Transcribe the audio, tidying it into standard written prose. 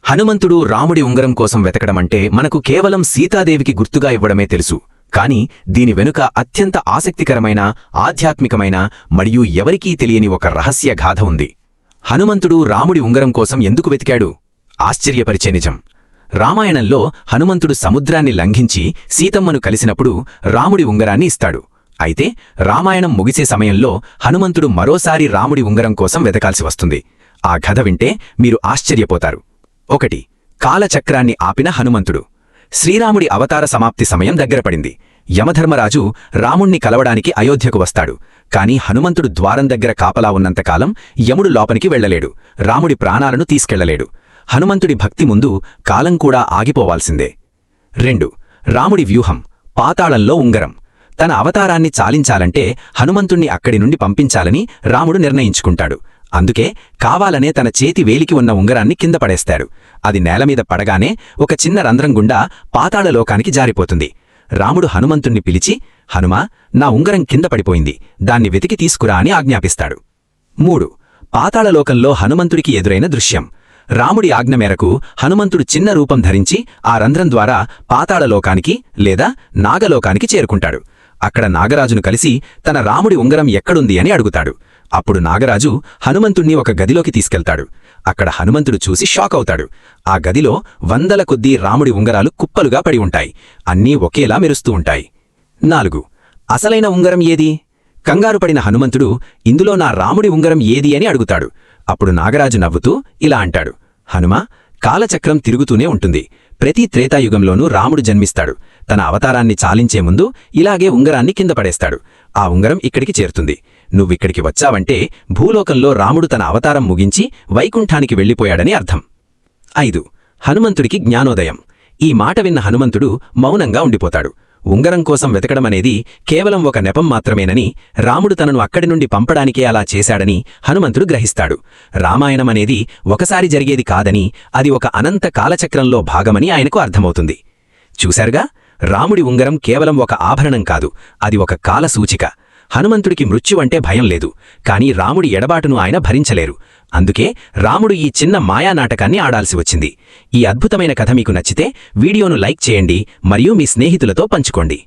హనుమంతుడు రాముడి ఉంగరం కోసం వెతకడమంటే మనకు కేవలం సీతాదేవికి గుర్తుగా ఇవ్వడమే తెలుసు. కాని దీని వెనుక అత్యంత ఆసక్తికరమైన, ఆధ్యాత్మికమైన మరియు ఎవరికీ తెలియని ఒక రహస్య గాథ ఉంది. హనుమంతుడు రాముడి ఉంగరం కోసం ఎందుకు వెతికాడు? ఆశ్చర్యపరిచే నిజం. రామాయణంలో హనుమంతుడు సముద్రాన్ని లంఘించి సీతమ్మను కలిసినప్పుడు రాముడి ఉంగరాన్ని ఇస్తాడు. అయితే రామాయణం ముగిసే సమయంలో హనుమంతుడు మరోసారి రాముడి ఉంగరం కోసం వెతకాల్సి వస్తుంది. ఆ కథ వింటే మీరు ఆశ్చర్యపోతారు. 1. కాలచక్రాన్ని ఆపిన హనుమంతుడు. శ్రీరాముడి అవతార సమాప్తి సమయం దగ్గరపడింది. యమధర్మరాజు రాముణ్ణి కలవడానికి అయోధ్యకు వస్తాడు. కాని హనుమంతుడు ద్వారం దగ్గర కాపలా ఉన్నంతకాలం యముడు లోపలికి వెళ్లలేడు, రాముడి ప్రాణాలను తీసుకెళ్లలేడు. హనుమంతుడి భక్తి ముందు కాలం కూడా ఆగిపోవాల్సిందే. 2. రాముడి వ్యూహం, పాతాళంలో ఉంగరం. తన అవతారాన్ని చాలించాలంటే హనుమంతుణ్ణి అక్కడి నుండి పంపించాలని రాముడు నిర్ణయించుకుంటాడు. అందుకే కావాలనే తన చేతి వేలికి ఉన్న ఉంగరాన్ని కింద పడేస్తాడు. అది నేలమీద పడగానే ఒక చిన్న రంధ్రం గుండా పాతాళలోకానికి జారిపోతుంది. రాముడు హనుమంతుణ్ణి పిలిచి, హనుమా, నా ఉంగరం కింద పడిపోయింది, దాన్ని వెతికి తీసుకురా అని ఆజ్ఞాపిస్తాడు. 3. పాతాళలోకంలో హనుమంతుడికి ఎదురైన దృశ్యం. రాముడి ఆజ్ఞ మేరకు హనుమంతుడు చిన్న రూపం ధరించి ఆ రంధ్రం ద్వారా పాతాళలోకానికి లేదా నాగలోకానికి చేరుకుంటాడు. అక్కడ నాగరాజును కలిసి తన రాముడి ఉంగరం ఎక్కడుంది అని అడుగుతాడు. అప్పుడు నాగరాజు హనుమంతుణ్ణి ఒక గదిలోకి తీసుకెళ్తాడు. అక్కడ హనుమంతుడు చూసి షాక్ అవుతాడు. ఆ గదిలో వందల కొద్దీ రాముడి ఉంగరాలు కుప్పలుగా పడి ఉంటాయి. అన్నీ ఒకేలా మెరుస్తూ ఉంటాయి. 4. అసలైన ఉంగరం ఏది? కంగారుపడిన హనుమంతుడు, ఇందులో నా రాముడి ఉంగరం ఏది అని అడుగుతాడు. అప్పుడు నాగరాజు నవ్వుతూ ఇలా అంటాడు, హనుమా, కాలచక్రం తిరుగుతూనే ఉంటుంది. ప్రతి త్రేతాయుగంలోనూ రాముడు జన్మిస్తాడు. తన అవతారాన్ని చాలించే ముందు ఇలాగే ఉంగరాన్ని కింద పడేస్తాడు. ఆ ఉంగరం ఇక్కడికి చేరుతుంది. నువ్విక్కడికి వచ్చావంటే భూలోకంలో రాముడు తన అవతారం ముగించి వైకుంఠానికి వెళ్ళిపోయాడని అర్థం. 5. హనుమంతుడికి జ్ఞానోదయం. ఈ మాట విన్న హనుమంతుడు మౌనంగా ఉండిపోతాడు. ఉంగరం కోసం వెతకడమనేది కేవలం ఒక నెపం మాత్రమేనని, రాముడు తనను అక్కడి నుండి పంపడానికే అలా చేశాడని హనుమంతుడు గ్రహిస్తాడు. రామాయణమనేది ఒకసారి జరిగేది కాదని, అది ఒక అనంత కాలచక్రంలో భాగమని ఆయనకు అర్థమవుతుంది. చూశారుగా, రాముడి ఉంగరం కేవలం ఒక ఆభరణం కాదు, అది ఒక కాల సూచిక. హనుమంతుడికి మృత్యువంటే భయం లేదు, కాని రాముడి ఎడబాటును ఆయన భరించలేరు. అందుకే రాముడు ఈ చిన్న మాయానాటకాన్ని ఆడాల్సి వచ్చింది. ఈ అద్భుతమైన కథ మీకు నచ్చితే వీడియోను లైక్ చేయండి మరియు మీ స్నేహితులతో పంచుకోండి.